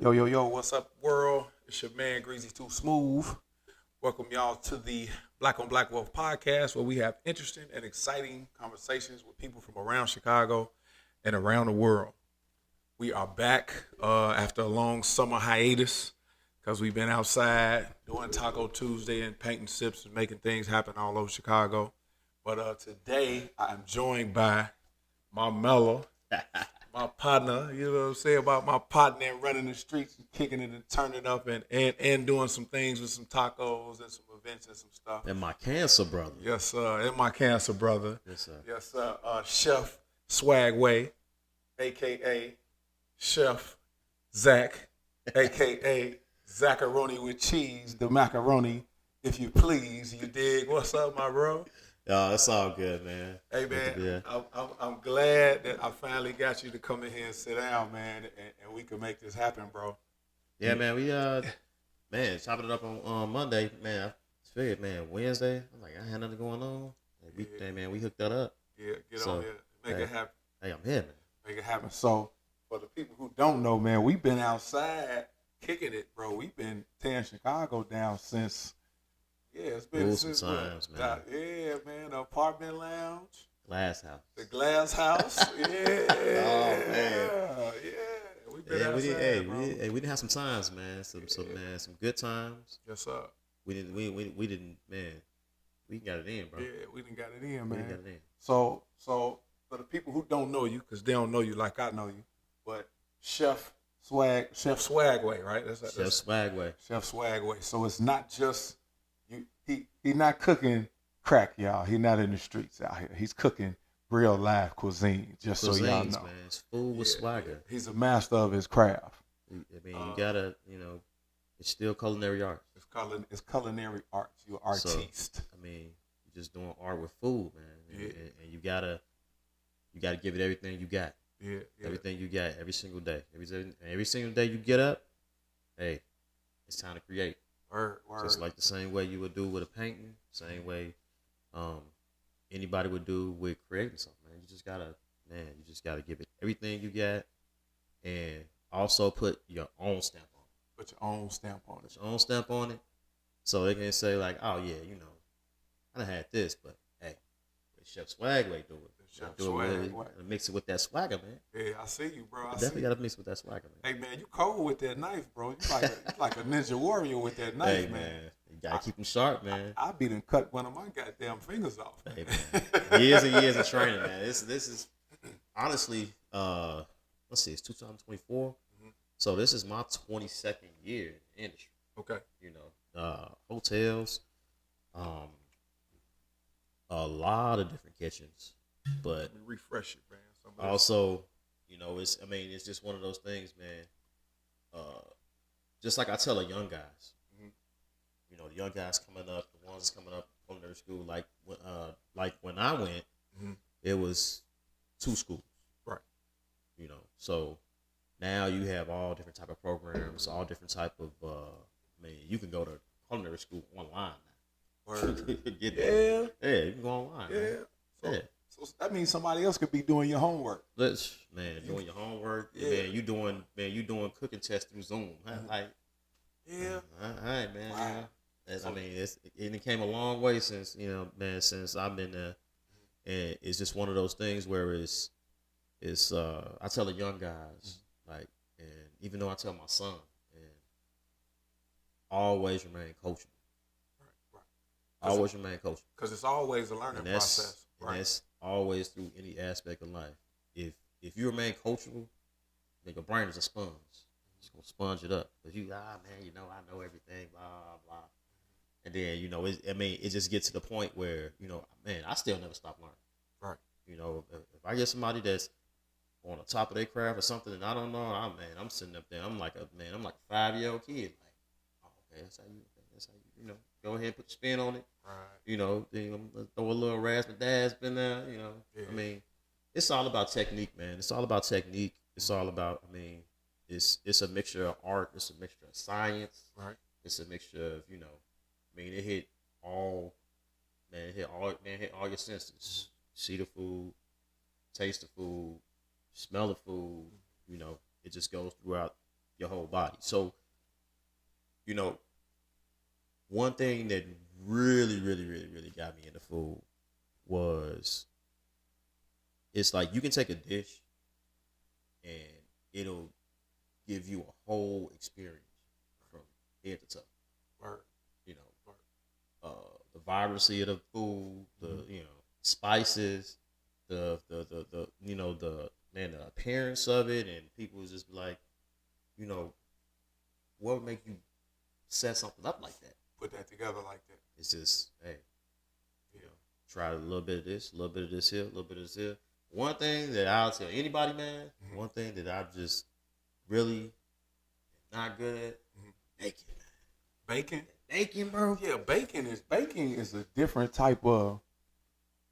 Yo, what's up, world? It's your man, Greasy Too Smooth. Welcome y'all to the Black on Black Wealth podcast, where we have interesting and exciting conversations with people from around Chicago and around the world. We are back after a long summer hiatus because we've been outside doing Taco Tuesday and painting sips and making things happen all over Chicago. But today I'm joined by my mellow, my partner, you know what I'm saying, about my partner and running the streets and kicking it and turning up and doing some things with some tacos and some events and some stuff. And my cancer brother. Yes, sir. And my cancer brother. Yes, sir. Yes, sir. Chef Swagway, a.k.a. Chef Zach, a.k.a. Zacharoni with cheese, the macaroni, if you please. You dig? What's up, my bro? That's all good, man. Hey, man, I'm glad that I finally got you to come in here and sit down, man, and we can make this happen, bro. Yeah, man, man, chopping it up on Monday, man. I figured, man, Wednesday, I'm like, I had nothing going on. Man, we hooked that up. Yeah, get on here, make it happen. Hey, I'm here, man. Make it happen. So, for the people who don't know, man, we've been outside kicking it, bro. We've been tearing Chicago down since... Yeah, it's been some times, man. Yeah, man. The apartment lounge. Glass house. The glass house. Yeah. Oh, man. Yeah. We've been outside, we didn't have some times, man. Some good times. Yes, sir. We didn't, man. We got it in, bro. Yeah, we didn't got it in, man. We got it in. So for the people who don't know you, because they don't know you like I know you, but Chef Swagway, right? Chef Swagway. Chef Swagway. So it's not just he not cooking crack, y'all. He not in the streets out here. He's cooking real live cuisine, just so y'all know. Man. It's food with swagger. Yeah. He's a master of his craft. I mean, you gotta, it's still culinary art. It's culinary art. You're an artiste. So, I mean, you're just doing art with food, man. Yeah. And you gotta give it everything you got. Yeah. Everything you got every single day. Every single day you get up, hey, it's time to create. Word. Just like the same way you would do with a painting, same way anybody would do with creating something, man. You just gotta give it everything you got, and also put your own stamp on it. Put your own stamp on it. Put your own stamp on it, so they can say like, oh yeah, I done had this, but hey, Chef Swagway do it. Chef Swagway. Mix it with that swagger, man. Yeah, I see you, bro. Definitely gotta mix with that swagger, man. Hey, man, you cold with that knife, bro. You like a ninja warrior with that knife, hey, man. You gotta keep them sharp, man. I be done cut one of my goddamn fingers off. Hey, man. Years and years of training, man. This is honestly, let's see, it's 2024. Mm-hmm. So this is my 22nd year in the industry. Okay. Hotels, a lot of different kitchens, but refresh it, man. Also, it's just one of those things, man. Just like I tell the young guys, the young guys coming up, the ones coming up from their school, like when I went, it was 2 schools, right? So now you have all different type of programs, all different type of. You can go to culinary school online now. Yeah, you can go online. Yeah. So that means somebody else could be doing your homework. Doing your homework. Yeah. You doing cooking tests through Zoom. Like, yeah. All right, man. Wow. It came a long way since since I've been there, and it's just one of those things where it's I tell the young guys and even though I tell my son, and always remain coachable. Right. Always remain coachable. Because it's always a learning process. Right. And that's always through any aspect of life. If you remain coachable, then your brain is a sponge. It's gonna sponge it up. But I know everything, blah blah. And then it just gets to the point where I still never stop learning. Right. If I get somebody that's on the top of their craft or something and I don't know, I'm sitting up there. I'm like a 5-year-old kid. Like, oh, okay, that's how you go ahead and put the spin on it. Right. Then throw a little razzmatazz in there. Yeah. It's all about technique, man. It's all about technique. It's all about. It's a mixture of art. It's a mixture of science. Right. It's a mixture of it hit all. Man, it hit all your senses. See the food, taste the food, smell the food. It just goes throughout your whole body. So, you know, one thing that really, really, really, really got me into food was it's like you can take a dish and it'll give you a whole experience from head to toe. Word. You know, the vibrancy of the food, the you know spices, the you know the appearance of it, and people was just like, you know, what would make you set something up like that? Put that together like that. It's just, hey, you know, try a little bit of this, a little bit of this here, a little bit of this here. One thing that I'll tell anybody, man, one thing that I'm just really not good at, bacon. Bacon? Bacon, bro. Yeah, bacon is a different type of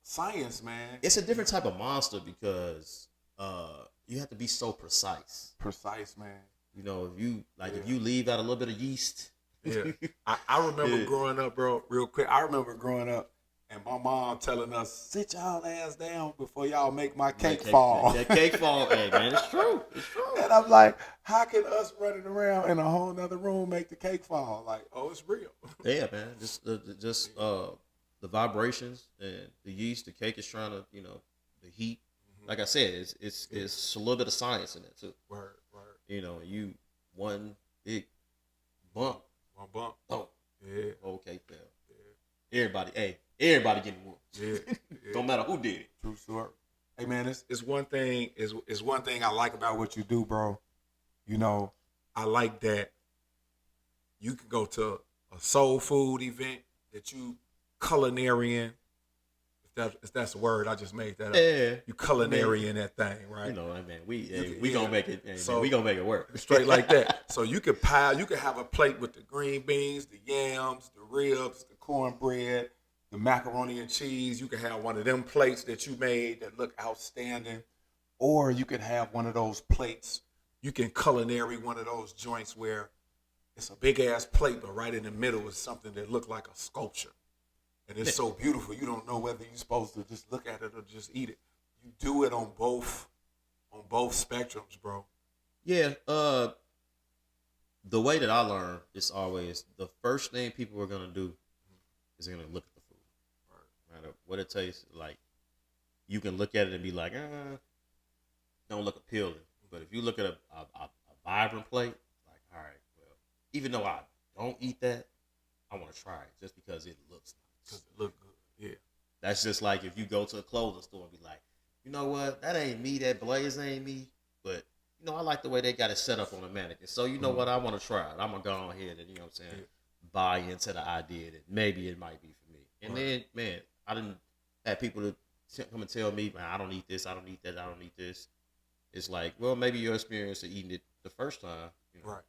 science, man. It's a different type of monster because you have to be so precise. Precise, man. You know, if you leave out a little bit of yeast. Yeah. I remember growing up, bro, real quick. I remember growing up and my mom telling us, sit y'all ass down before y'all make my cake fall. That cake fall, hey, man, it's true. It's true. And I'm like, how can us running around in a whole nother room make the cake fall? Like, oh, it's real. Yeah, man. Just the vibrations and the yeast, the cake is trying to, you know, the heat. Like I said, it's a little bit of science in it too. Word. You know, one big bump. One bump. Oh, yeah. Okay, fell. Yeah. Everybody getting whooped. Yeah. Don't matter who did it. True story. Hey man, it's one thing. It's one thing I like about what you do, bro. You know, I like that you can go to a soul food event that you culinarian. If that's a word, I just made that up. Yeah. You culinarian that thing, right? You know, I mean, we gonna make it. So, we gonna make it work straight like that. So you could have a plate with the green beans, the yams, the ribs, the cornbread, the macaroni and cheese. You could have one of them plates that you made that look outstanding, or you could have one of those plates. You can culinary one of those joints where it's a big ass plate, but right in the middle is something that look like a sculpture. And it's so beautiful. You don't know whether you're supposed to just look at it or just eat it. You do it on both spectrums, bro. Yeah. The way that I learn is always the first thing people are gonna do is they're gonna look at the food. Right. No matter what it tastes like, you can look at it and be like, don't look appealing. But if you look at a vibrant plate, like, all right, well, even though I don't eat that, I want to try it just because it looks nice. Because it look good, yeah. That's just like if you go to a clothing store and be like, you know what, that ain't me, that blaze ain't me, but, you know, I like the way they got it set up on the mannequin. So, you know what, I want to try it. I'm going to go ahead and, you know what I'm saying, buy into the idea that maybe it might be for me. And then, man, I didn't have people to come and tell me, man, I don't eat this, I don't eat that, I don't eat this. It's like, well, maybe your experience of eating it the first time, you know, right.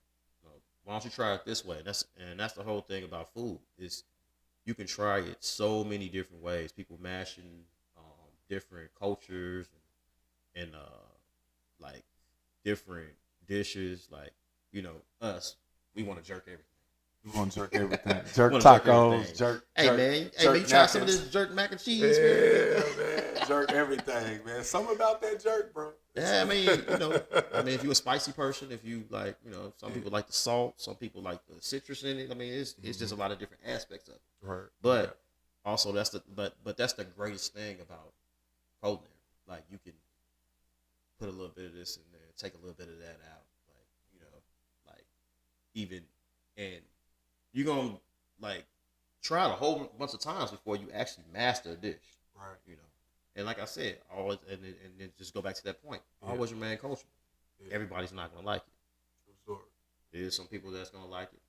You know, why don't you try it this way? And that's the whole thing about food is you can try it so many different ways. People mashing different cultures and like different dishes. Like, you know, us, we want to jerk everything. We want to jerk everything. Jerk tacos, jerk. Hey, man, you try some of this jerk mac and cheese, man. Jerk everything, man. Something about that jerk, bro. Yeah, I mean, you know, if you're a spicy person, if you like, you know, some people like the salt, some people like the citrus in it. I mean, it's just a lot of different aspects of it. Right. But also that's the greatest thing about culinary. Like, you can put a little bit of this in there, take a little bit of that out. Like, you know, like even, and you're gonna like try it a whole bunch of times before you actually master a dish. Right. You know. And like I said, always and then just go back to that point. Always remain coachable. Yeah. Everybody's not gonna like it. True story. There's some people that's gonna like it.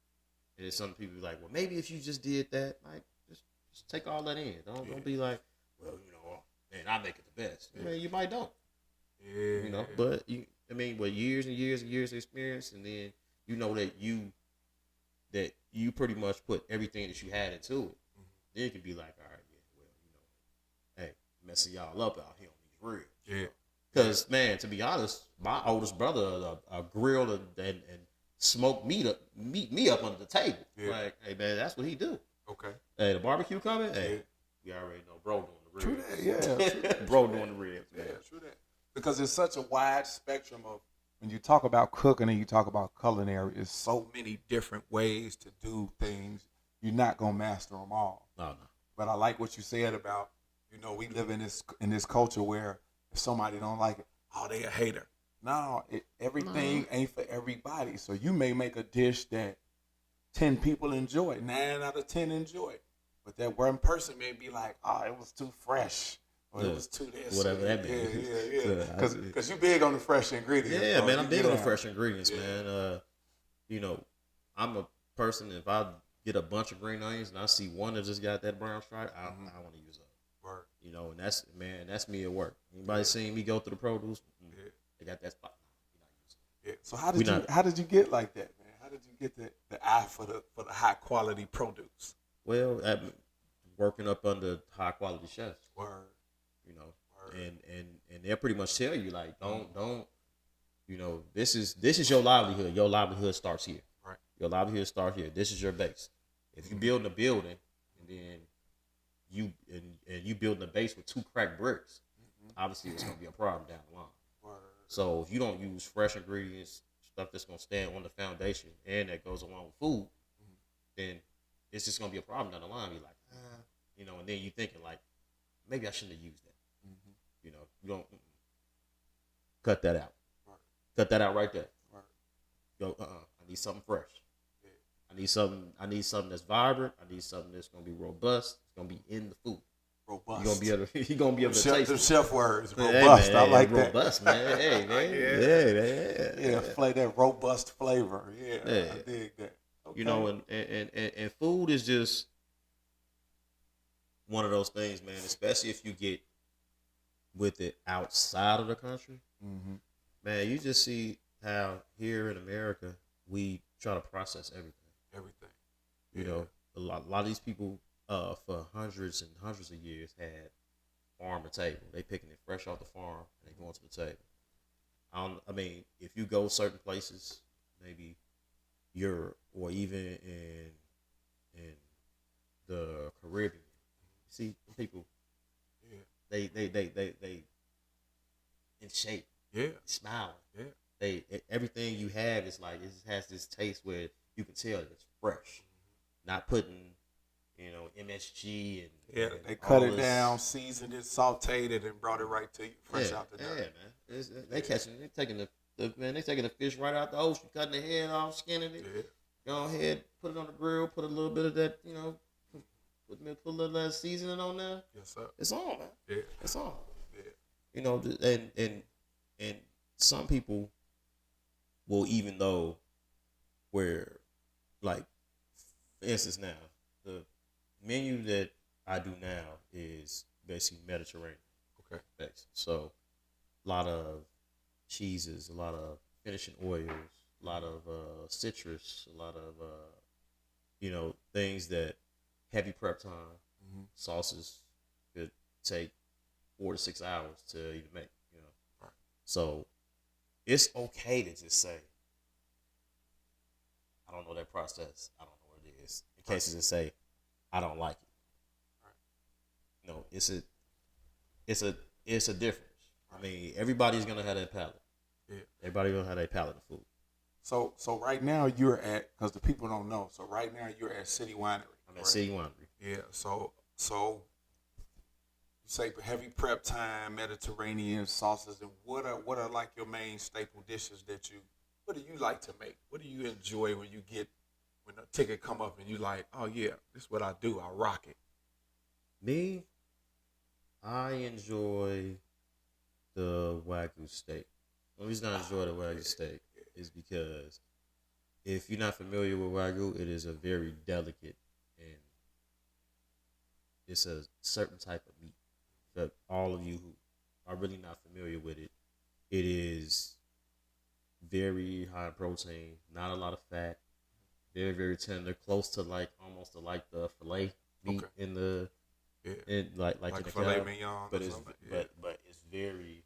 And there's some people like, well, maybe if you just did that, like just take all that in. Don't be like, well, you know, man, I make it the best. I mean, you might don't. Yeah. You know, but with years and years and years of experience, and then you know that you pretty much put everything that you had into it. Then you can be like, all right, yeah, well, you know, hey, messing y'all up out here on these ribs. Yeah. Because, man, to be honest, my oldest brother grilled and smoked me up under the table. Yeah. Like, hey, man, that's what he do. Okay. Hey, the barbecue coming? Hey, we already know bro doing the ribs. True that, yeah. Bro doing the ribs, man. Yeah, true that. Because there's such a wide spectrum of when you talk about cooking and you talk about culinary, it's so many different ways to do things. You're not gonna master them all. No, no. But I like what you said about, we live in this culture where if somebody don't like it, oh, they a hater. No, everything ain't for everybody. So you may make a dish that 10 people enjoy, 9 out of 10 enjoy it. But that one person may be like, oh, it was too fresh. Or it was too this. Whatever that means. Yeah. Because you big on the fresh ingredients. Yeah, man, I'm big on the fresh ingredients, man. I'm a person, if I get a bunch of green onions and I see one that just got that brown stripe, I want to use it. Word. And that's me at work. Anybody seen me go through the produce? They got that spot. Yeah. So how did you get like that, man? How did you get the eye for the high quality produce? Well, working up under high quality chefs. Word. Word. And they'll pretty much tell you like don't this is your livelihood. Your livelihood starts here. Right. Your livelihood starts here. This is your base. If you're building a building and then you building a base with 2 cracked bricks, obviously it's gonna be a problem down the line. Word. So if you don't use fresh ingredients, stuff that's gonna stand on the foundation and that goes along with food, then it's just gonna be a problem down the line. You're like, and then you thinking like, maybe I shouldn't have used that. You don't cut that out. Right. Cut that out right there. Right. Go, I need something fresh. Yeah. I need something that's vibrant. I need something that's gonna be robust. It's gonna be in the food. Robust. You're gonna be able to taste the it. chef words. Robust. Hey, man, I like robust, that. Man. Hey, man. Yeah. Play that robust flavor. Yeah. I dig that. Okay. And food is just one of those things, man. Especially if you get with it outside of the country, man. You just see how here in America we try to process everything. A lot of these people for hundreds and hundreds of years had farm to table. They picking it fresh off the farm and they going to the table. If you go certain places, maybe Europe or even in the Caribbean, see people, they in shape, smiling, everything you have is like it has this taste where you can tell it's fresh, not putting MSG and they cut it down, seasoned it, sauteed it, and brought it right to you fresh out the dirt. Man, they taking the fish right out the ocean, cutting the head off, skinning it. Yeah. Go ahead, put it on the grill, put a little bit of that, put a little of that seasoning on there. Yes, sir. It's on, man. Yeah, it's on. Yeah. And some people will even know where, like, for instance, now the menu that I do now is basically Mediterranean. Okay. Based. So a lot of cheeses, a lot of finishing oils, a lot of citrus, a lot of things that heavy prep time. Sauces could take 4 to 6 hours to even make. Right. So it's okay to just say, I don't know that process. I don't know what it is. In cases to say, I don't like it. Right. It's a difference. Right. Everybody's gonna have that palate. Yeah. Everybody's gonna have that palate of food. So right now you're at, because the people don't know. So right now you're at City Winery. I'm at City Winery. Yeah. So you say heavy prep time, Mediterranean sauces, and what are like your main staple dishes what do you like to make? What do you enjoy when the ticket come up and you like, oh yeah, this is what I do. I rock it. Me, I enjoy the Wagyu steak. The reason I enjoy the Wagyu steak is because if you're not familiar with Wagyu, it is a very delicate and it's a certain type of meat. That all of you who are really not familiar with it, it is very high in protein, not a lot of fat, very, very tender, close to almost like the filet meat in the like in the filet cow, mignon, but it's very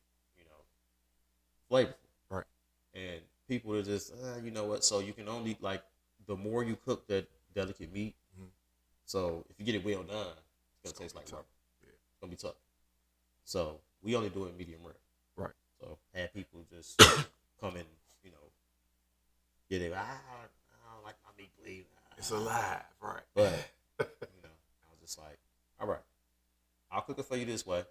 flavorful, right? And people are just you know what? So you can only the more you cook that delicate meat. So if you get it well done, it's gonna taste like rubber. Yeah. It's gonna be tough. So we only do it medium rare. Right. So have people just come in Yeah, they I don't like my meat bleeding. It's alive, right? But I was just like, all right, I'll cook it for you this way,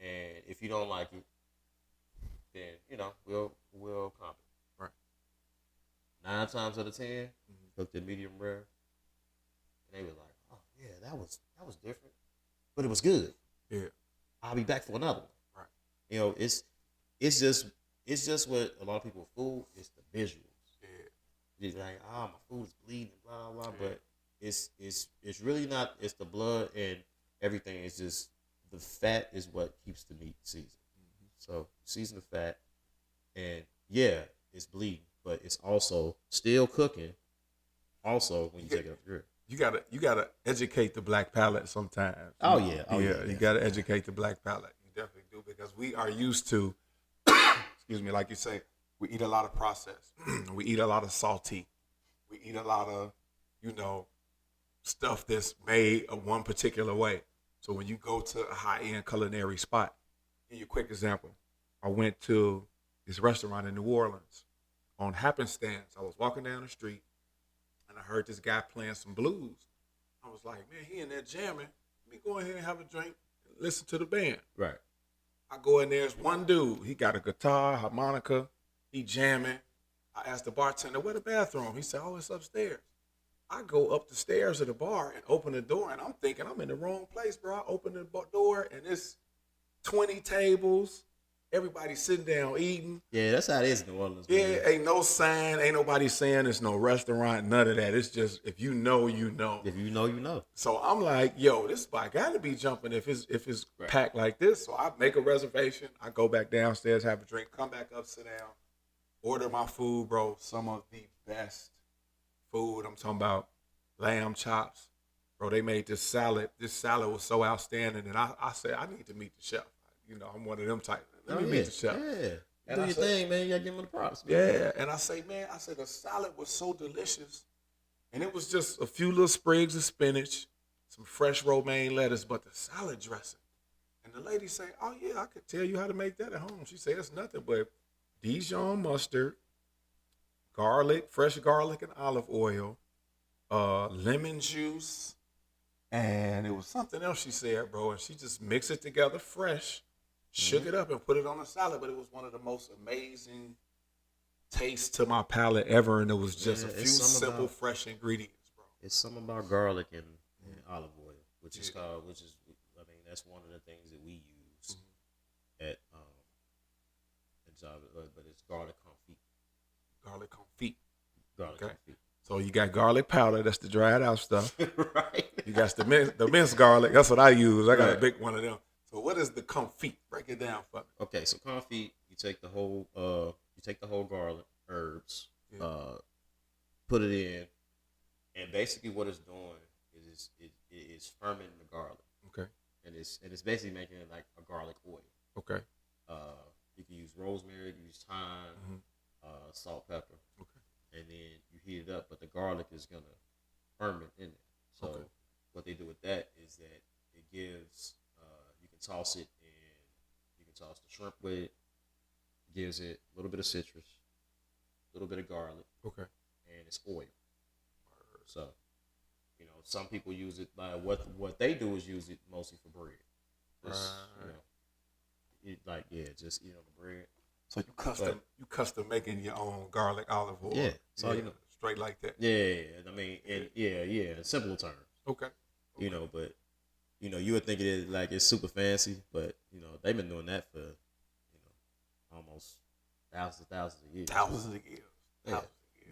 and if you don't like it, then we'll comp it. Right. 9 times out of 10, cooked it medium rare, and they were like, "Oh yeah, that was different, but it was good. Yeah. I'll be back for another one." Right. It's just what a lot of people food. It's the visuals. Yeah. It's like, my food is bleeding, blah blah blah. Yeah. But it's really not. It's the blood and everything. It's just the fat is what keeps the meat seasoned. So season the fat, and yeah, it's bleeding, but it's also still cooking. Also, when you take it off the grill, You gotta educate the black palate sometimes. Oh yeah. You gotta educate the black palate. You definitely do, because we are used to, excuse me, like you say, we eat a lot of processed. We eat a lot of salty. We eat a lot of, stuff that's made of one particular way. So when you go to a high-end culinary spot, give you a quick example. I went to this restaurant in New Orleans on happenstance. I was walking down the street and I heard this guy playing some blues. I was like, man, he in there jamming. Let me go ahead and have a drink and listen to the band. Right. I go in there, there's one dude. He got a guitar, harmonica. He jamming. I asked the bartender, where the bathroom? He said, oh, it's upstairs. I go up the stairs of the bar and open the door, and I'm thinking I'm in the wrong place, bro. I open the door, and it's 20 tables. Everybody sitting down eating. Yeah, that's how it is in New Orleans. Yeah, man. Ain't no sign. Ain't nobody saying there's no restaurant, none of that. It's just, if you know, you know. If you know, you know. So I'm like, yo, this spot got to be jumping if it's right. packed like this. So I make a reservation. I go back downstairs, have a drink, come back up, sit down, order my food, bro. Some of the best food. I'm talking about lamb chops. Bro, they made this salad. This salad was so outstanding. And I said, I need to meet the chef. I'm one of them type. Let me meet the chef. Yeah. Do your thing, man. You got to give him the props. Man. Yeah. And I say, the salad was so delicious. And it was just a few little sprigs of spinach, some fresh romaine lettuce, but the salad dressing. And the lady say, oh, yeah, I could tell you how to make that at home. She said, it's nothing but Dijon mustard, garlic, fresh garlic and olive oil, lemon juice, and it was something else she said, bro. And she just mixed it together fresh, shook it up, and put it on a salad. But it was one of the most amazing tastes to my palate ever. And it was just a few simple, fresh ingredients, bro. It's something about garlic and olive oil, which is that's one of the things that we use at Java, but it's garlic confit. Garlic confit. Garlic confit. So you got garlic powder, that's the dried out stuff. Right. You got the minced garlic, that's what I use. I got a big one of them. So what is the confit? Break it down for me. Okay, so confit, you take the whole garlic, herbs, put it in, and basically what it's doing is it is fermenting the garlic. Okay. And it's basically making it like a garlic oil. Okay. You can use rosemary, you can use thyme, salt, pepper. Okay. And then you heat it up, but the garlic is gonna ferment in it. So what they do with that is that it gives you can toss it and you can toss the shrimp with it. Gives it a little bit of citrus, a little bit of garlic. Okay. And it's oil. So, some people use it by what they do is use it mostly for bread. Just, just eat on the bread. So you custom making your own garlic olive oil. Yeah. So straight like that. Yeah. I mean, in simple terms. Okay. But you would think it's super fancy, but they've been doing that for almost thousands of years. Thousands of years. Yeah.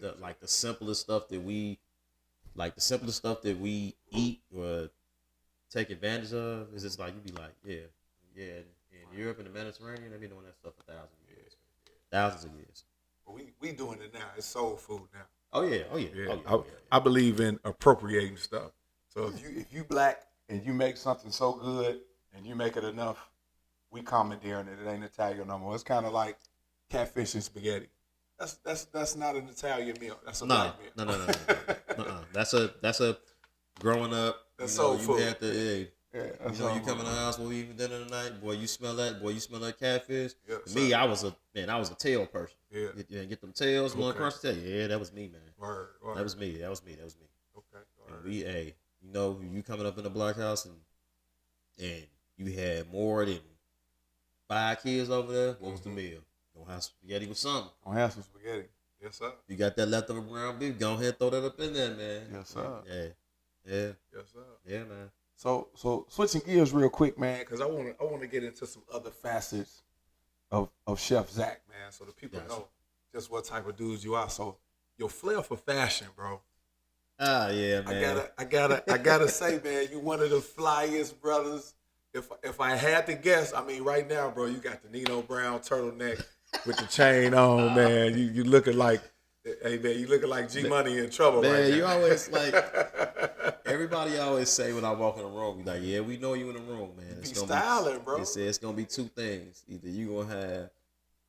The simplest stuff that we eat or take advantage of is just like you'd be like, in Europe and the Mediterranean, they've been doing that stuff for thousands of years. Well, we doing it now. It's soul food now. Oh yeah. I believe in appropriating stuff. So if you black and you make something so good and you make it enough, we commandeering it. It ain't Italian no more. It's kind of like catfish and spaghetti. That's not an Italian meal. That's a black meal. No. That's a growing up. That's soul food. You know, you come in the house, boy, we eat dinner tonight, boy, you smell that, catfish. Yeah, To me, I was a tail person. Yeah. Get them tails, Okay. crunch tail. Yeah, that was me, man. Word. That was me. Okay. And you know, you coming up in the black house and you had more than 5 kids over there. What was the meal? Gonna have spaghetti with something. Gonna have some spaghetti. Yes, sir. You got that leftover ground beef? Go ahead, throw that up in there, man. Yes, sir. Yeah. Yes, sir. Yeah, man. So switching gears real quick, man, because I want to get into some other facets of Chef Zach, man, so the people know just what type of dudes you are. So your flair for fashion, bro. Ah, yeah, man. I gotta say, man, you one of the flyest brothers. If I had to guess, I mean, right now, bro, you got the Nino Brown turtleneck with the chain on, man. You looking like, hey, man, you looking like G Money in trouble, man, right now. you always like. Everybody always say when I walk in the room, be like, "Yeah, we know you in the room, man." It's gonna styling, bro. They say it's gonna be 2 things: either you gonna have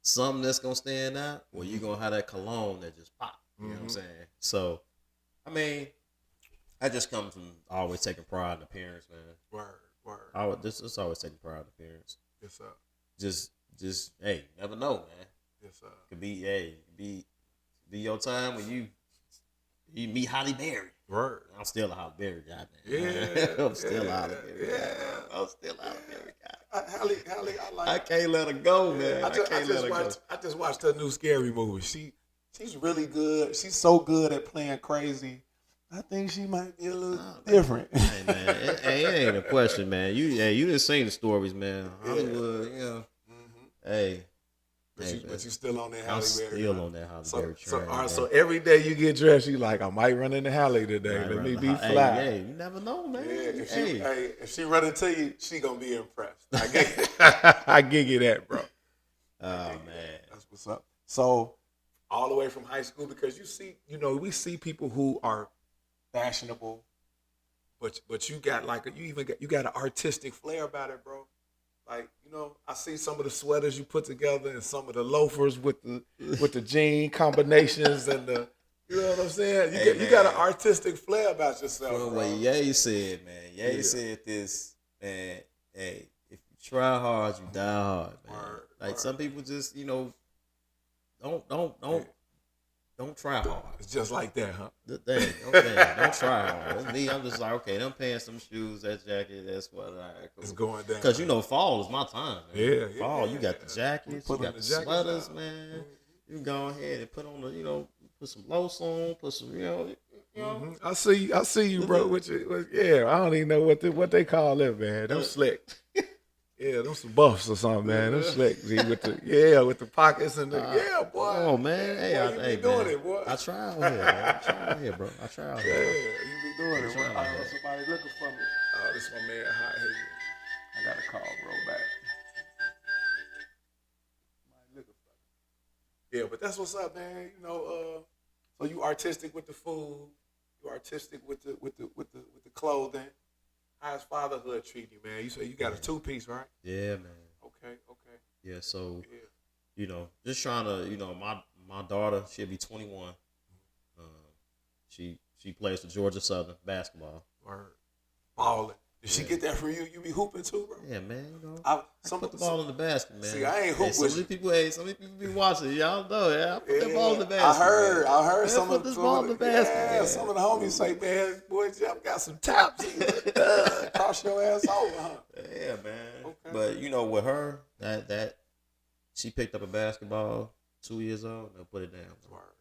something that's gonna stand out, or you gonna have that cologne that just pop. You know what I'm saying? So, I mean, I just come from always taking pride in appearance, man. Word. This always taking pride in appearance. Yes, sir. Just hey, never know, man. Yes, sir. Could be your time when you meet Halle Berry. Word. I'm still a Halle Berry guy, man. Yeah. I'm still a Halle Berry guy. I'm still a Halle Berry guy. Halle, I like. I can't let her go, man. I just watched her new Scary movie. She's really good. She's so good at playing crazy. I think she might be a little different. Hey, man, it ain't a question, man. You done seen the stories, man. Hollywood, you know. Hey. But you still on that Halle I'm Berry. still on that Halle Berry train. So every day you get dressed, you like, I might run into Halle today. Let me be fly. Hey, you never know, man. Yeah, if she run into you, she gonna be impressed. I gig you that, bro. Oh man, that's what's up. So all the way from high school, because we see people who are fashionable, but you got you got an artistic flair about it, bro. Like, I see some of the sweaters you put together and some of the loafers with the jean combinations and the, you know what I'm saying? You got an artistic flair about yourself, well, bro. what Ye said, man. Ye said this, man. Hey, if you try hard, you die hard, man. Word. Some people just, don't try hard. It's just like that, huh? Don't try hard. That's me. I'm just like, okay, them pants, some shoes, that jacket, that's what cool. It's going down. Because fall is my time, man. Yeah. Fall, you got the jackets, you got the sweaters, man. You go ahead and put on put some lotion on, put some, Mm-hmm. I see you, bro. I don't even know what they call it, man. Them slick. Yeah, them some buffs or something, man. Them slick, with the pockets and the boy. Oh man, you be doing it, boy. I try out here, bro. I try out here. Yeah, you be doing it. Somebody looking for me. Oh, this is my man Hot Haven. I got a call, roll back. Somebody looking for me. Yeah, but that's what's up, man. So you artistic with the food, you artistic with the clothing. How's fatherhood treating you, man? You say you got a 2-piece, right? Yeah, man. Okay. Yeah, so just trying to, my daughter, she'll be 21. She plays for Georgia Southern basketball. Word. Balling. Did she get that from you? You be hooping too, bro? Yeah, man. I put the ball in the basket, man. See, I ain't hoop some of these people be watching. Y'all know, I put the ball in the basket. I heard some of this ball in the basket. Yeah, some of the homies say, man, boy, Jeff got some taps. Cross your ass over, huh? Yeah, man. Okay. But with her, that she picked up a basketball 2 years old and put it down. Word.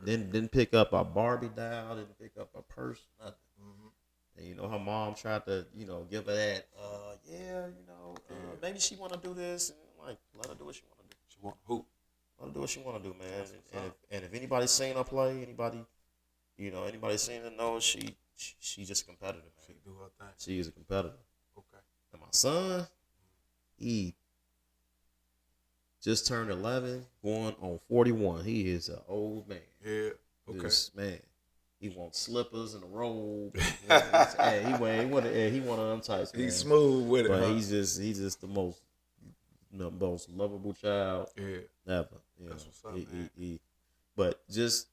Didn't pick up a Barbie doll. Didn't pick up a purse. Nothing. Mm-hmm. And her mom tried to give her that. Maybe she want to do this. And let her do what she want to do. She want to hoop. Let her do what she want to do, man. And if anybody's seen her play, anybody seen her knows she just a competitor, man. She do her thing. She is a competitor. Okay. And my son, he just turned 11, going on 41. He is an old man. Yeah. Okay. This man, he wants slippers and a robe. He want them types. He's smooth with it. But huh? he's just the most lovable child ever. That's what's up, man. But just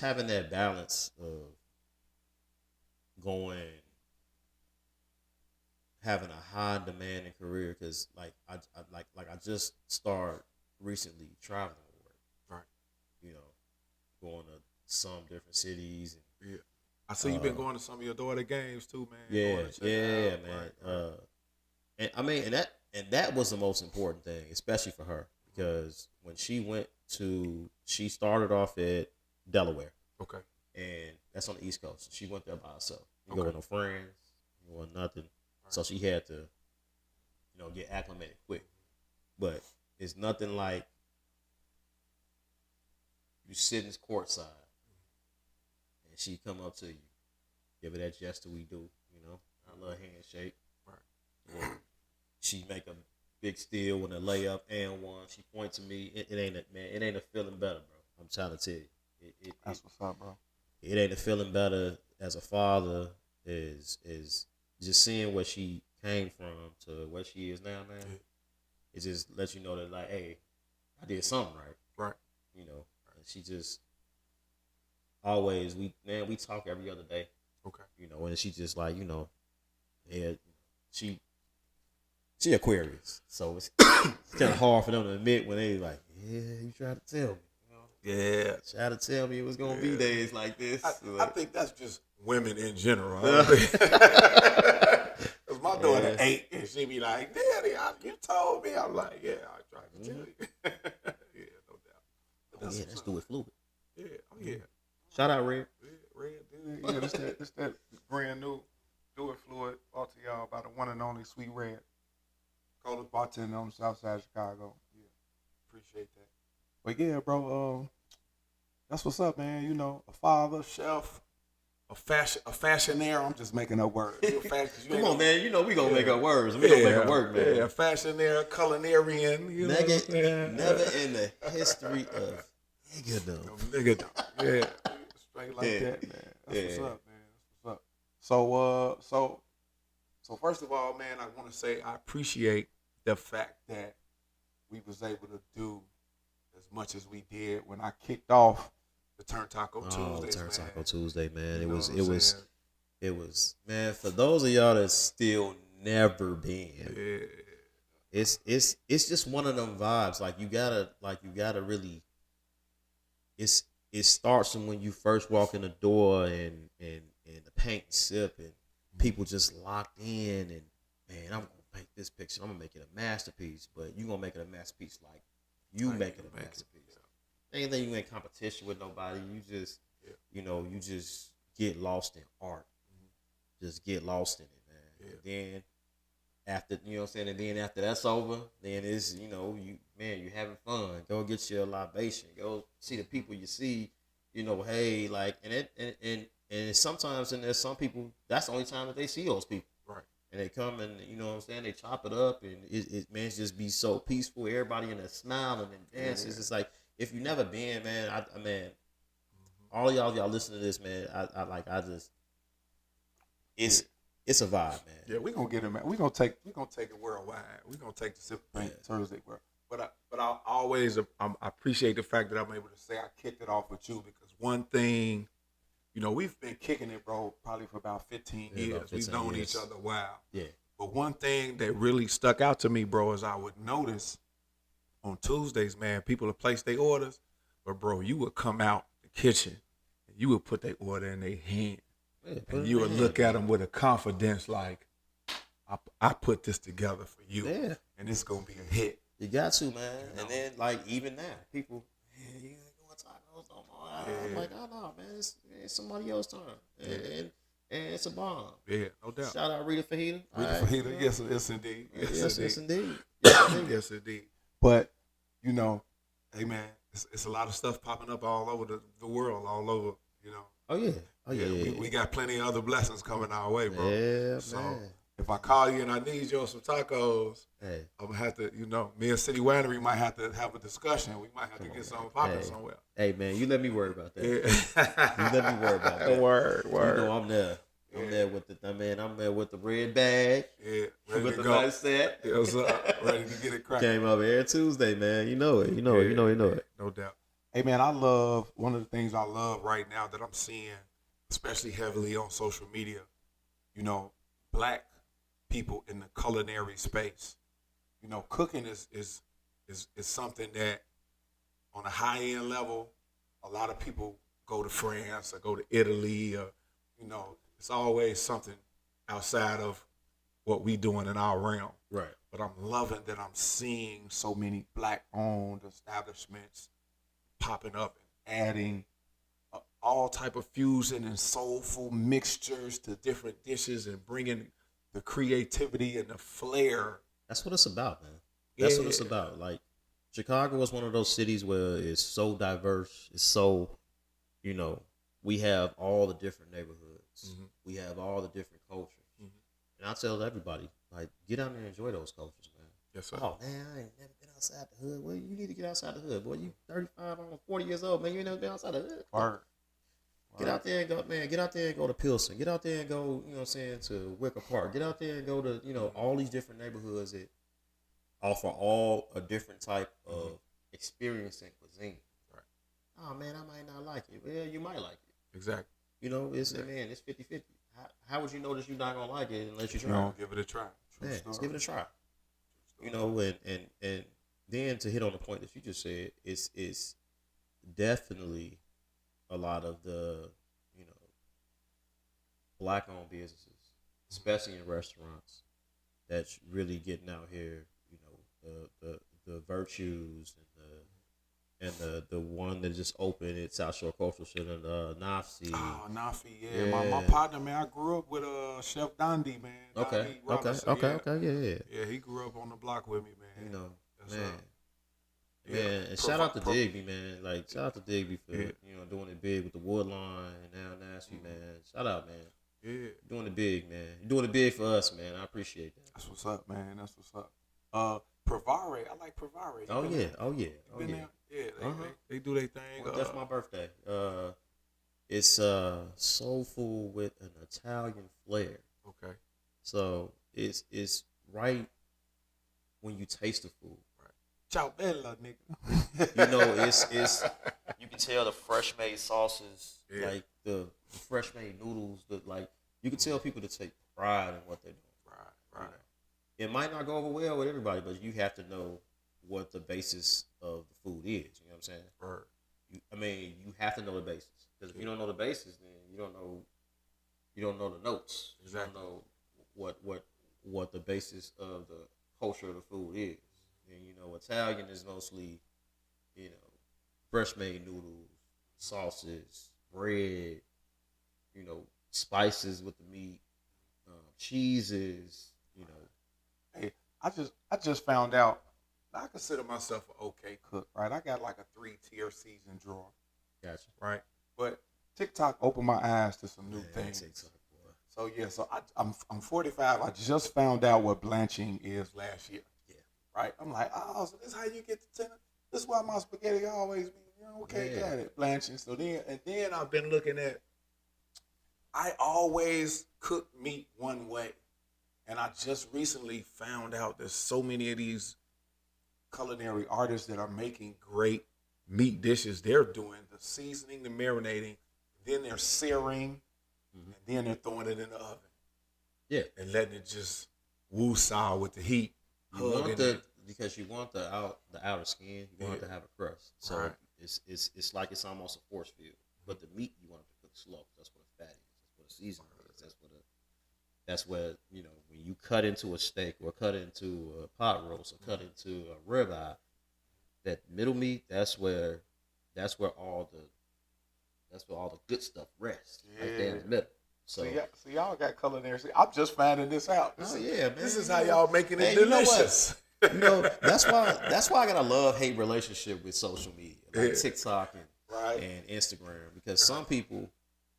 having that balance of having a high demanding career because I just started recently traveling with work. Right. You know, going to some different cities. And, Yeah. I see you've been going to some of your daughter games too, man. yeah, Going to check yeah, out. man. Right. And I mean, and that was the most important thing, especially for her, because when she started off at Delaware, Okay. and that's on the East Coast. She went there by herself. You Okay. go with no friends, you want nothing. Right. So she had to, get acclimated quick. But it's nothing like you sitting courtside, and she come up to you, give her that gesture we do, a little handshake. Right. And she make a big steal when a layup and one. She point to me. It ain't a feeling better, bro. I'm trying to tell you. That's what's up, bro. It ain't a feeling better as a father is just seeing where she came from to where she is now, man. Yeah. It just lets you know that, like, hey, I did something right. Right. And she just always we talk every other day. Okay. And she just like, yeah, she Aquarius, so it's kind of hard for them to admit when they like, yeah, you tried to tell me. Yeah. Try to tell me it was gonna be days like this. I think that's just women in general. Because my daughter 8, and she be like, Daddy, you told me. I'm like, yeah, I tried to tell you. Yeah, no doubt. But Let's do it fluid. Yeah, oh yeah. Shout out Red. Red, dude. Yeah, this that brand new Do It Fluid brought to y'all by the one and only Sweet Red. Coldest bartender on the south side of Chicago. Yeah, appreciate that. But yeah, bro, that's what's up, man. A father, chef, a fashionaire. I'm just making up words. Come on, man. We gonna make up words. We gonna make it work, man. Yeah, fashionaire, culinarian. Never in the history of niggerdom. Yeah, straight like that, man. That's what's up, man. That's what's up. So first of all, man, I want to say I appreciate the fact that we was able to do as much as we did when I kicked off the Turn Taco Tuesdays, Turn man. Taco Tuesday, man. You It know was what I'm man, for those of y'all that still never been, Yeah. it's just one of them vibes. Like you gotta really it starts from when you first walk in the door and the paint and sip and people just locked in and man, I'm gonna paint this picture. I'm gonna make it a masterpiece, but you gonna make it a masterpiece like you make it a masterpiece. Anything you in competition with nobody, you just you just get lost in art. Just get lost in it, man. And then after and then after that's over, then it's you having fun. Go get your libation. Go see the people you see. Hey, like and sometimes and there's some people that's the only time that they see those people. Right. And they come and they chop it up and it just be so peaceful. Everybody in there smiling and dancing. It's like if you never been, man, I mean, all y'all listen to this, man. It's a vibe, man. Yeah, we gonna get it, man. We gonna take it worldwide. We gonna take the Sip Paint Thursday world. But I always I appreciate the fact that I'm able to say I kicked it off with you because one thing, we've been kicking it, bro, probably for about 15 years. We've known each other a while. Yeah. But one thing that really stuck out to me, bro, is I would notice on Tuesdays, man, people would place their orders, but bro, you would come out the kitchen and you would put their order in their hand. Yeah, and you would look at them with a confidence like, I put this together for you. Yeah. And it's going to be a hit. You got to, man. And then, like, even now, people, you ain't doing tacos no more. I'm like, oh, no, man, it's somebody else's turn. And it's a bomb. Yeah, no doubt. Shout out Rita Fajita. Rita Fajita, yes, indeed. Yes, indeed. Yes, indeed. But, hey, man, it's a lot of stuff popping up all over the world, all over, Oh, yeah. Oh, yeah. We got plenty of other blessings coming our way, bro. Yeah, so, man. if I call you and I need you on some tacos, hey, I'm going to have to, me and City Winery might have to have a discussion. We might have to get something popping somewhere. Hey, man, you let me worry about that. Yeah. You let me worry about that. Word. I'm there. I'm there with the red bag. Yeah, ready with to the go. nice set. Yeah, what's up? Ready to get it cracking. Came up every Tuesday, man. You know it. You know it. No doubt. Hey, man, one of the things I love right now that I'm seeing, especially heavily on social media, Black people in the culinary space. You know, cooking is something that on a high end level, a lot of people go to France or go to Italy, or you know, it's always something outside of what we doing in our realm. Right. But I'm loving that I'm seeing so many black-owned establishments popping up and adding all type of fusion and soulful mixtures to different dishes and bringing the creativity and the flair. That's what it's about, man. That's what it's about. Like, Chicago is one of those cities where it's so diverse. It's so, you know, we have all the different neighborhoods. Mm-hmm. We have all the different cultures. Mm-hmm. And I tell everybody, like, get out there and enjoy those cultures, man. Yes, sir. Oh, man, I ain't never been outside the hood. Well, you need to get outside the hood. Boy, you 35, almost 40 years old, man. You ain't never been outside the hood. Word. Get out there and go, man. Get out there and go to Pilsen. Get out there and go, you know what I'm saying, to Wicker Park. Get out there and go to, you know, all these different neighborhoods that offer all a different type of experience and cuisine. Right. Oh, man, I might not like it. Well, you might like it. Exactly. You know, it's, man, it's 50-50. How would you know that you're not going to like it unless you try? No, give it a try. Yeah, let's give it a try. You know, and then to hit on the point that you just said, it's definitely a lot of the, you know, black-owned businesses, especially in restaurants, that's really getting out here. You know, the Virtues and the one that just opened at South Shore Cultural Center, Nafsi. Oh, Nafi, yeah. My partner, man, I grew up with Chef Dondi, man. Okay, Dondi Robinson, yeah. Yeah, he grew up on the block with me, man. You know, That's man. Yeah. Man, and shout out to Digby, man. Like, shout out to Digby for, you know, doing it big with the Woodline and now Nashville, man. Shout out, man. Yeah. Doing it big, man. You're doing it big for us, man. I appreciate that. That's what's up, man. That's what's up. Pravare, I like Pravare. Oh, yeah. Oh, yeah. Oh, Been yeah. there? Yeah, they do their thing. Well, that's my birthday. It's soulful with an Italian flair. Okay. So it's right when you taste the food. Ciao bella, nigga. You know, it's you can tell the fresh made sauces, Yeah. like the fresh made noodles, like you can tell people to take pride in what they're doing. Right. You know? It might not go over well with everybody, but you have to know what the basis of the food is. You know what I'm saying? Right. You have to know the basis, because if you don't know the basis, then you don't know the notes. Exactly. You don't know what the basis of the culture of the food is. And you know, Italian is mostly, you know, fresh made noodles, sauces, bread, you know, spices with the meat, cheeses, you know. Hey, I just found out. I consider myself an okay cook, right? I got like a 3-tier season drawer, Gotcha. right? But TikTok opened my eyes to some new Man, things. TikTok, boy. So yeah, I'm 45. I just found out what blanching is last year. Yeah. Right? I'm like, oh, so this is how you get the tenor? This is why my spaghetti always be, you know, okay, Yeah. got it. Blanching. So then I've been looking at, I always cook meat one way. And I just recently found out there's so many of these culinary artists that are making great meat dishes. They're doing the seasoning, the marinating, then they're searing, and then they're throwing it in the oven. Yeah. And letting it just woo-saw with the heat. You want because you want the outer skin, you want it to have a crust. So Right. it's like it's almost a force field. But the meat you want it to cook slow. That's what a fat is. That's what a seasoning is. That's where, you know, when you cut into a steak or cut into a pot roast or cut into a ribeye, that middle meat, that's where all the good stuff rests. Right there in the middle. So So y'all got culinary. I'm just finding this out. oh yeah, man. This is how y'all making it Hey, you know what? delicious. You know, that's why I got a love-hate relationship with social media, like Yeah. TikTok Right. and Instagram, because some people,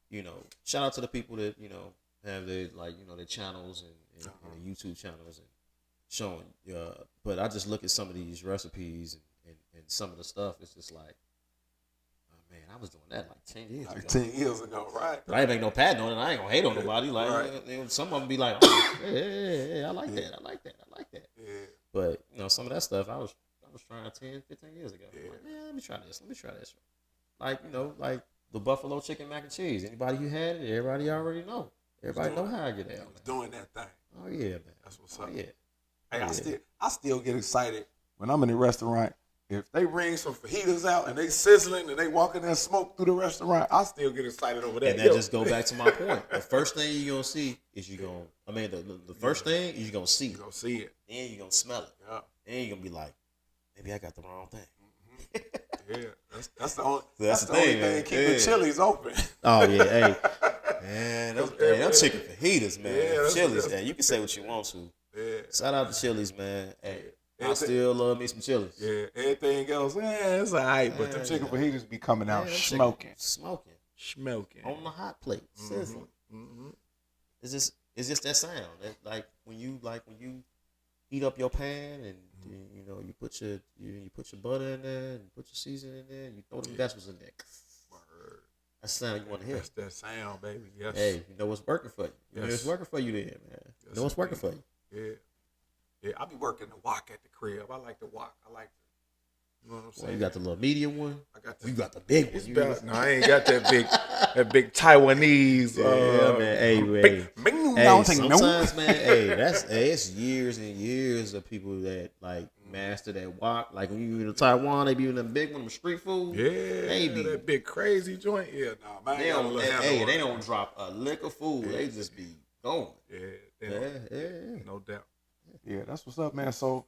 you know, shout out to the people that, you know, have their, like, you know, their channels and their YouTube channels and showing. But I just look at some of these recipes and some of the stuff. It's just like, oh man, I was doing that like 10 years ago. 10 years ago, right? But I ain't make no patent on it. I ain't gonna hate on nobody. Like Right. some of them be like, oh, hey, I like that. I like that. Yeah. But you know, some of that stuff I was trying 10, 15 years ago. Yeah. Like, man, let me try this. Like, you know, like the buffalo chicken mac and cheese. Anybody who had it, everybody already know. Everybody know how I get It down. was doing that thing. Oh yeah, man. That's what's Oh up. yeah. Hey, Yeah. I still get excited when I'm in the restaurant. If they bring some fajitas out and they sizzling and they walking that smoke through the restaurant, I still get excited over that. And that just go back to my point. The first thing you're gonna see is the first thing is you're gonna see You it. gonna see it. Then you're gonna smell it. Yeah. Then you're gonna be like, maybe I got the wrong thing. Yeah. That's the only That's that's the the only thing, thing man. keeping Yeah. Chili's open. Oh yeah, hey. Man, them chicken fajitas, man. Yeah, that's- Chili's, that's- man. You can say what you want to. Yeah. Shout out to Chili's, man. Hey, Yeah. I still love me some Chili's. Yeah. Everything else, it's all right. But them chicken fajitas be coming out Man, them chicken smoking. Smoking. On the hot plate. Sizzling. Mm-hmm. It's just that sound. Like when you heat up your pan and you know you put your butter in there and put your seasoning in there and you throw the vegetables in there. Word. That's the sound you want to hear. That's that sound, baby. Yes. Hey, you know what's working for you. You know Yes. what's working for you then, man. You know what's working for you. Yeah. Yeah. I be working the wok at the crib. I like the wok. I like you know what I'm saying? Well, you got the little medium one. I got You got the big it's one. better. No, I ain't got that big Taiwanese. Yeah, man. Hey, man. Hey, sometimes, man, it's years and years of people that like master that wok. Like when you in Taiwan, they be in the big one, the street food. Yeah, Maybe. that big crazy joint. Yeah, nah, man. They don't drop a lick of food. Yeah. They just be going. Yeah, Yeah. no doubt. Yeah, that's what's up, man. So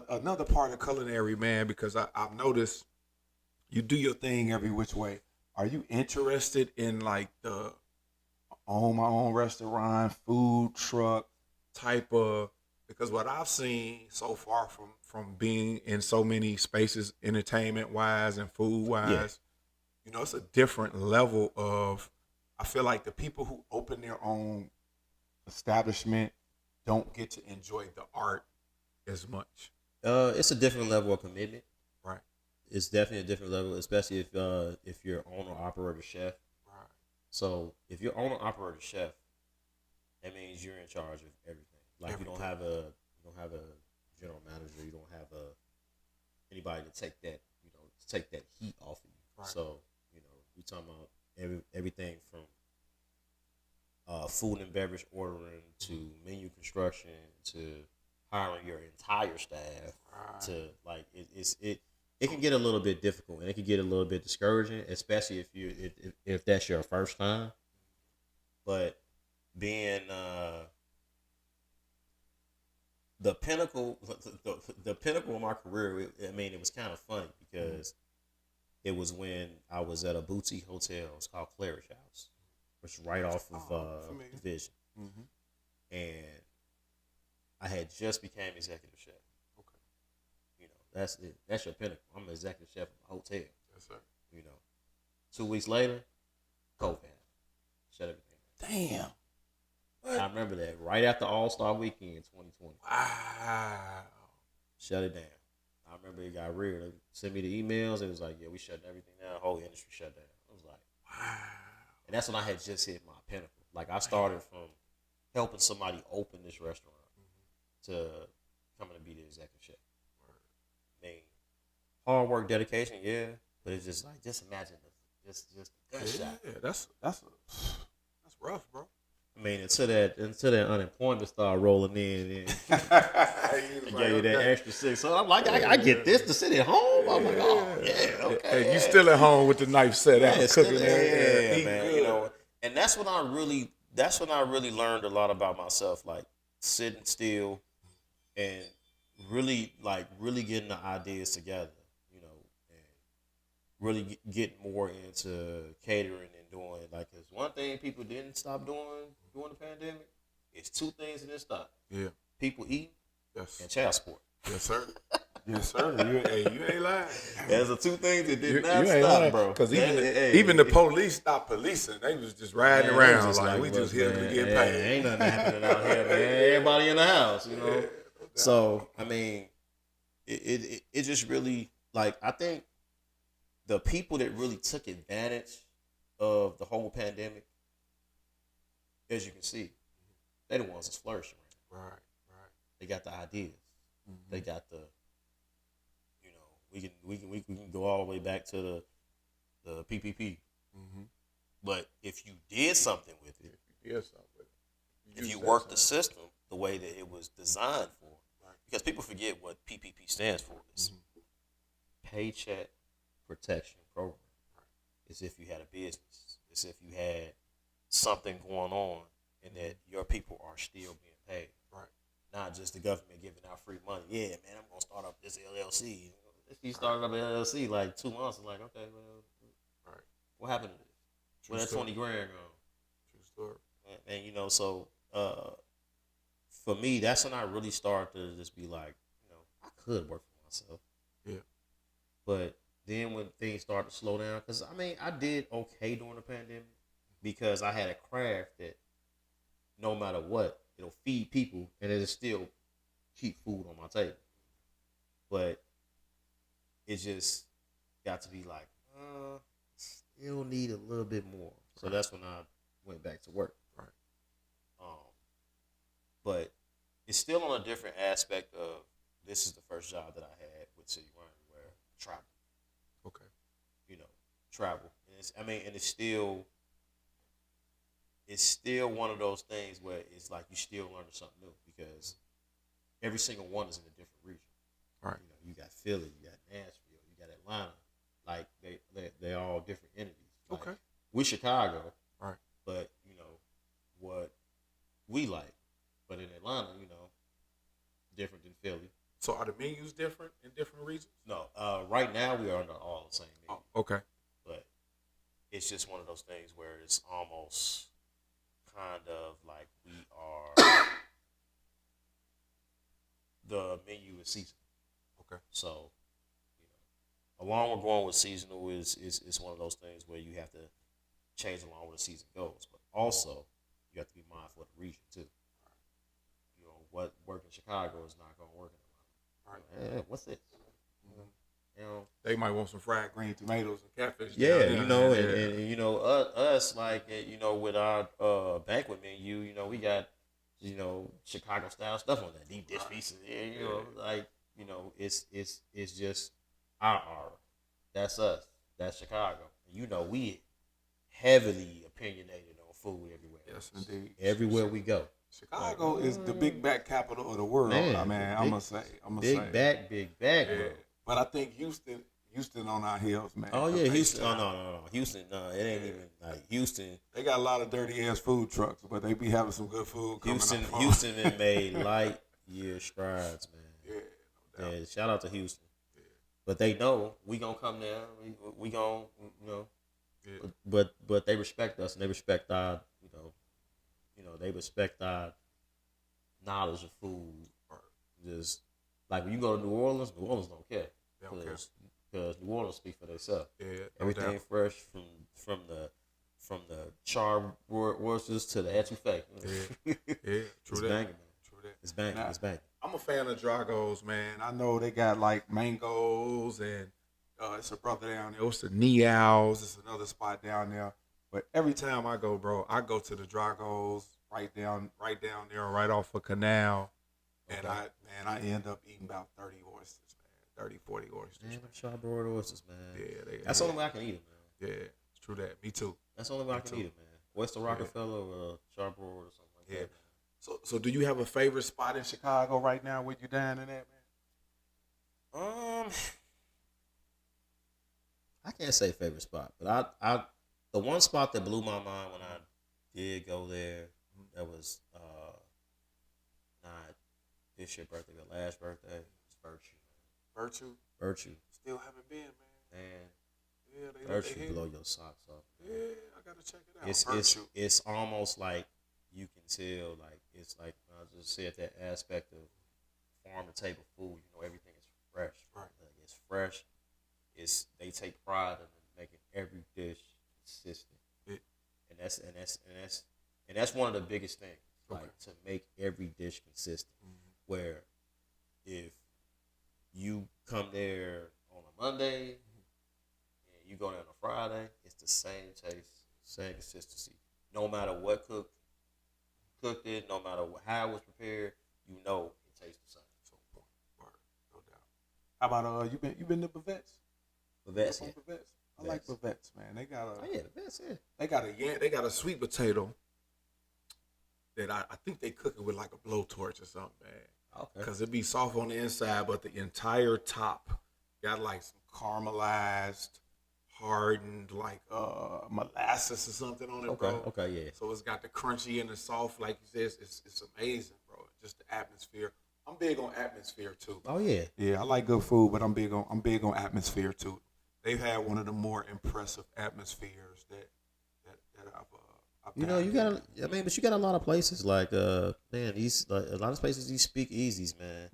another part of culinary, man, because I've noticed you do your thing every which way. Are you interested in like the own my own restaurant, food truck type of? Because what I've seen so far from being in so many spaces, entertainment wise and food wise, you know, it's a different level of. I feel like the people who open their own establishment don't get to enjoy the art as much. It's a different level of commitment. Right. It's definitely a different level, especially if you're owner operator chef. Right. So if you're owner operator chef, that means you're in charge of everything. Like you don't have a general manager. You don't have anybody to take that heat off of you. Right. So we talking about everything from food and beverage ordering to menu construction to hiring your entire staff to like it can get a little bit difficult and it can get a little bit discouraging, especially if that's your first time. But being the pinnacle of my career, it was kind of funny because it was when I was at a boutique hotel. It's called Claridge House, which is right off of Division. Mm-hmm. And I had just became executive chef. Okay. That's it. That's your pinnacle. I'm an executive chef of a hotel. Yes, sir. 2 weeks later, COVID happened. Shut everything down. Damn. I remember that right after All-Star Weekend 2020. Wow. Shut it down. I remember it got real. They sent me the emails. It was like, yeah, we shut everything down. The whole industry shut down. I was like, Wow. and that's when I had just hit my pinnacle. Like I started from helping somebody open this restaurant to coming to be the executive chef. I mean, hard work, dedication, yeah, but it's just like just imagine just a gunshot. Yeah, that's rough, bro. I mean, until that unemployment started rolling in and gave you that extra $6. So I'm like, I get this to sit at home. I'm like, oh yeah, okay. Hey, you still at home with the knife set out, cooking yeah, man. And that's when I really learned a lot about myself, like sitting still and really getting the ideas together, and really getting more into catering and doing because one thing people didn't stop doing during the pandemic is two things that didn't stop. Yeah. People eating Yes. and child support. Yes, sir. Yes, sir. You ain't lying. There's the two things that did You not ain't stop, lying, bro. Because even the police stopped policing. They was just riding around just like we just here to get paid. Ain't nothing happening out here, man. Everybody in the house, So I mean, it just really I think the people that really took advantage of the whole pandemic, as you can see, they the ones that's flourishing. Right. They got the ideas. Mm-hmm. They got the, we can go all the way back to the PPP. Mm-hmm. But if you did something with it, if you work the system the way that it was designed for, because people forget what PPP stands for. It's Paycheck Protection Program. It's if you had a business. It's if you had something going on and that your people are still being paid. Right. Not just the government giving out free money. Yeah, man, I'm gonna start up this LLC. If you started up an LLC like 2 months, it's like, okay, well, what happened to this? Well, that 20 grand gone. True story. And you know, so for me, that's when I really started to just be like, I could work for myself. Yeah. But then when things started to slow down, because I did okay during the pandemic because I had a craft that no matter what, it'll feed people and it'll still keep food on my table. But it just got to be like, still need a little bit more. So that's when I went back to work. Right. But it's still on a different aspect of this is the first job that I had with City Run where travel. Okay. Travel. And it's still one of those things where it's like you still learning something new because every single one is in a different region. Right. You got Philly, you got Nashville, you got Atlanta. Like they're all different entities. Like, Okay. We Chicago. Right. But what we like. But in Atlanta, different than Philly. So are the menus different in different regions? No. Right now we are under all the same menu. Oh, okay. But it's just one of those things where it's almost kind of like we are the menu is seasonal. Okay. So, along with going with seasonal is one of those things where you have to change along where the season goes. But also you have to be mindful of the region too. What work in Chicago is not going to work in Atlanta. Right. What's this? They might want some fried green tomatoes and catfish. Yeah, and us like with our banquet menu, we got Chicago style stuff on that deep dish pieces. It's just our aura. That's us. That's Chicago. We heavily opinionated on food everywhere. Yes, indeed. Everywhere we go. Chicago is the big back capital of the world. Man, I'm gonna say. Big back, yeah. bro. But I think Houston on our heels, man. Oh yeah, Houston. Oh no, Houston. No, it ain't even like Houston. They got a lot of dirty ass food trucks, but they be having some good food. Houston has made light year strides, man. Yeah, no doubt. Yeah, shout out to Houston. Yeah. But they know we gonna come there. We gonna, Yeah. But they respect us and they respect our, they respect our knowledge of food. Just like when you go to New Orleans don't care. Because New Orleans speak for themselves. Yeah, everything fresh from the char roasters to the etouffee. Yeah, true that. Banging, man. True that. It's banging. Now, it's banging. I'm a fan of Dragos, man. I know they got like mangoes and it's a brother down there. It's the Neows. It's another spot down there. But every time I go, bro, I go to the Dragos right down there, right off of Canal, and I end up eating about 30 oysters, man. 30, 40 oysters. Man, charbroiled oysters, man. Yeah, that's the only way I can eat it, man. Yeah, it's true that. Me too. That's the only way I can eat it, man. Oyster Rockefeller or charbroiled or something like that. Man. So do you have a favorite spot in Chicago right now where you dining at, man? I can't say favorite spot, but I the one spot that blew my mind when I did go there, that was not this year's birthday, but last birthday, was Virtue. Virtue. Still haven't been, man. Yeah, Virtue blow your socks off. Man. Yeah, I gotta check it out. It's almost like you can tell, like it's like I just said that aspect of farm to table food. Everything is fresh. Right. Like, it's fresh. They take pride in making every dish consistent. Yeah. And that's one of the biggest things. Like to make every dish consistent. Mm-hmm. Where if you come there on a Monday and you go there on a Friday, it's the same taste, same consistency. No matter what cooked it, no matter how it was prepared, it tastes the same. So word, no doubt. How about you been to Bavette's? Bavette's, yeah. Bavette's? I like Bavette's, man. They got Bavette's, yeah. They got a sweet potato. that I think they cook it with like a blowtorch or something, man. Okay. Because it be soft on the inside, but the entire top got like some caramelized, hardened, like molasses or something on it, Okay. bro. Okay. Yeah. So it's got the crunchy and the soft, like you said. It's amazing, bro. Just the atmosphere. I'm big on atmosphere too. Oh yeah. Yeah, I like good food, but I'm big on atmosphere too. They've had one of the more impressive atmospheres that I've You know, you dined got. I mean, but you got a lot of places like man, these like, a lot of places these speakeasies, man,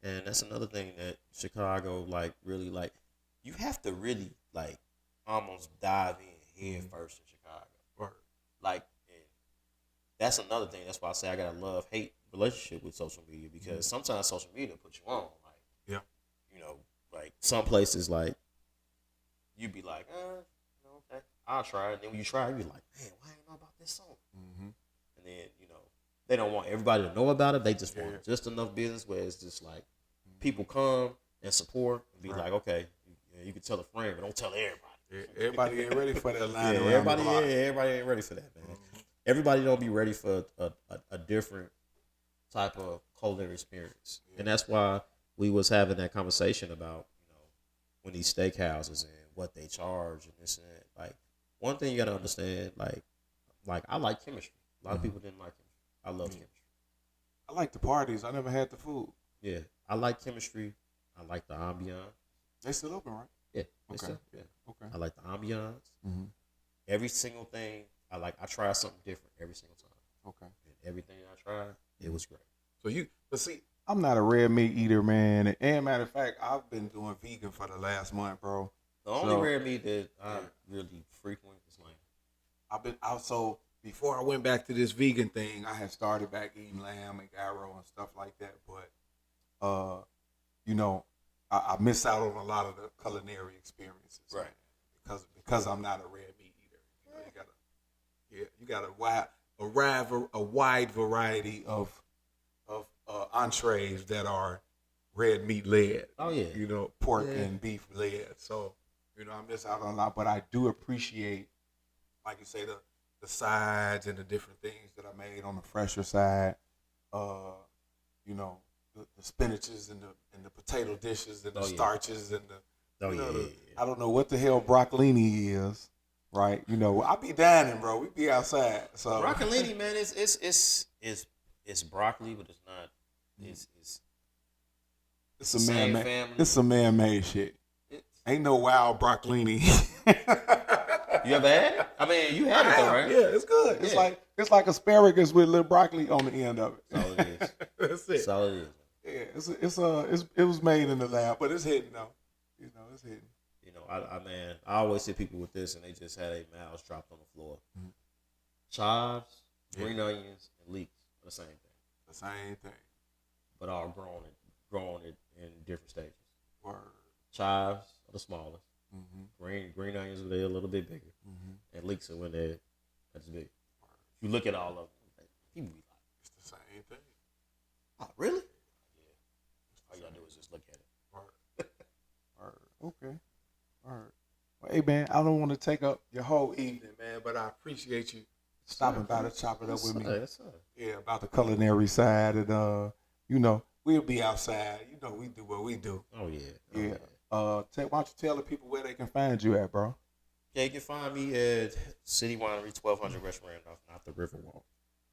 and that's another thing that Chicago like really like. You have to really like almost dive in head first in Chicago. Word. Like, and that's another thing. That's why I say I got a love hate relationship with social media because sometimes social media puts you on. Like, Yeah. you know, like some places like you be like, okay, I'll try it. And then when you try it, you be like, man, why I ain't know about this song? And then, you know, they don't want everybody to know about it. They just want just enough business where it's just like people come and support and be like, okay, you can tell a friend, but don't tell everybody. Yeah, everybody ain't ready for that line. Yeah, around everybody, the block. everybody ain't ready for that, man. Everybody don't be ready for a different type of culinary experience, and that's why we was having that conversation about when these steakhouses and what they charge and this and that. Like one thing you gotta understand, like I like chemistry. A lot of people didn't like chemistry. I love chemistry. I like the parties. I never had the food. Yeah, I like chemistry. I like the ambiance. They still open, right? Yeah. Okay. Yeah. Okay. I like the ambiance. Every single thing I try something different every single time. Okay. And everything I tried, it was great. So but see, I'm not a red meat eater, man. And matter of fact, I've been doing vegan for the last month, bro. The only rare meat that I really frequent is lamb. I've been also before I went back to this vegan thing, I had started back eating lamb and gyro and stuff like that. But you know, I miss out on a lot of the culinary experiences, Right? Man, because I'm not a red meat eater. You know, you got a wide variety of entrees that are red meat led. Oh yeah. You know, pork and beef led. So you know, I miss out on a lot, but I do appreciate, like you say, the sides and the different things that I made on the fresher side. You know, the spinaches and the potato dishes and the starches and the I don't know what the hell broccolini is, right? You know, I be dining, bro. We be outside. So Broccolini, man, it's broccoli, but it's not. It's a same man-made. family. It's some man-made shit. Ain't no wild broccolini. You ever had it? I mean, you had it though, right? Yeah, it's good. It's like asparagus with little broccoli on the end of it. That's all it is. That's it. That's all it is. Yeah, it was made in the lab, but it's hitting though. You know, it's hitting. You know, I always see people with this and they just had a mouse dropped on the floor. Chives, green onions, and leeks are the same thing. The same thing. But all grown in different stages. Word. Chives are the smallest. Green onions are a little bit bigger. And leeks are when they're as big. You look at all of them, people be like, it's the same thing. oh, really? Yeah. All you gotta do is just look at it. Word. Okay. Word. Well, hey, man, I don't want to take up your whole evening, man, but I appreciate you stopping by to chop it up with me. Yes, sir. Yeah, about the culinary side. And, you know, we'll be outside. You know, we do what we do. Oh, yeah. Yeah. Why don't you tell the people where they can find you at, bro? Yeah, you can find me at City Winery, 1200 West Randolph, not the Riverwalk.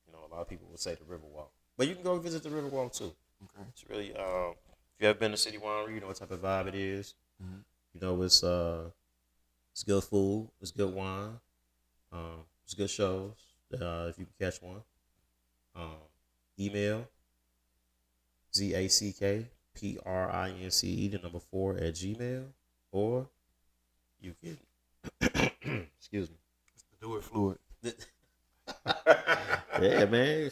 You know, a lot of people would say the Riverwalk. But you can go visit the Riverwalk, too. Okay. It's really, if you ever been to City Winery, you know what type of vibe it is. You know, it's good food, it's good wine, it's good shows, if you can catch one. Email, ZACKPRINCE4 @gmail, or you can, excuse me. Do it fluid. Yeah, man.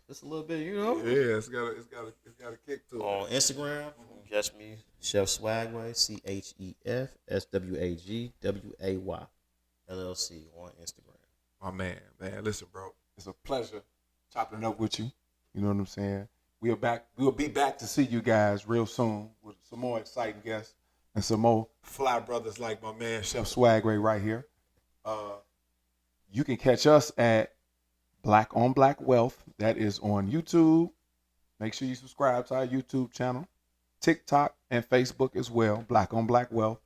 Just a little bit, you know. Yeah, it's got a kick to it. On Instagram, you can catch me, Chef Swagway, CHEF SWAGWAY LLC on Instagram. My man. Listen, bro, it's a pleasure chopping it up with you. You know what I'm saying? We'll be back to see you guys real soon with some more exciting guests and some more fly brothers like my man Chef Swagway right here. You can catch us at Black on Black Wealth. That is on YouTube. Make sure you subscribe to our YouTube channel, TikTok, and Facebook as well. Black on Black Wealth.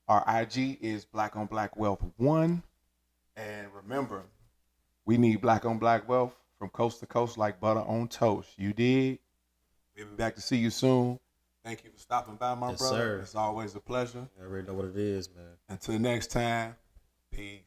Our IG is Black on Black Wealth 1. And remember, we need Black on Black Wealth from coast to coast like butter on toast. You did. We'll be back to see you soon. Thank you for stopping by, my Yes, brother. sir. It's always a pleasure. I already know what it is, man. Until next time, peace.